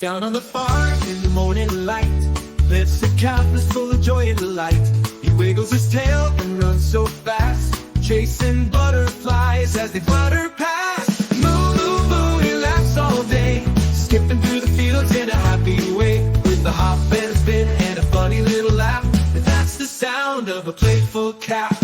Down on the farm in the morning light lives a calf that's full of joy and delight. He wiggles his tail and runs so fast, chasing butterflies as they flutter past. Moo, moo, moo, he laughs all day, skipping through the fields in a happy way, with a hop and a spin and a funny little laugh. That's the sound of a playful calf.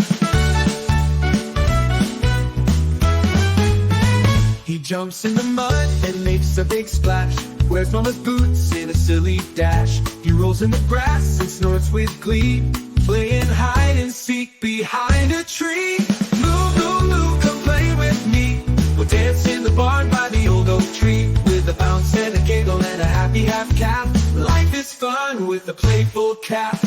He jumps in the mud and makes a big splash, wears mama's boots in a silly dash. He rolls in the grass and snorts with glee, playing hide and seek behind a tree. Moo, moo, moo, come play with me. We'll dance in the barn by the old oak tree, with a bounce and a giggle and a happy half-calf. Life is fun with a playful calf.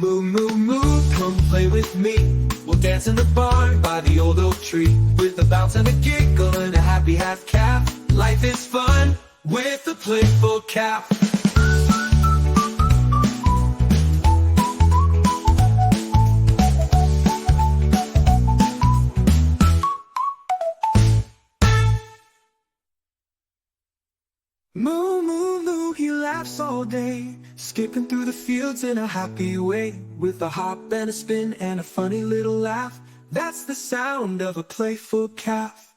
Moo, moo, moo, come play with me. We'll dance in the barn by the old oak tree, with a bounce and a giggle and a happy half-calf. Life is fun with a playful calf. Moo, moo, moo, he laughs all day, skipping through the fields in a happy way, with a hop and a spin and a funny little laugh. That's the sound of a playful calf.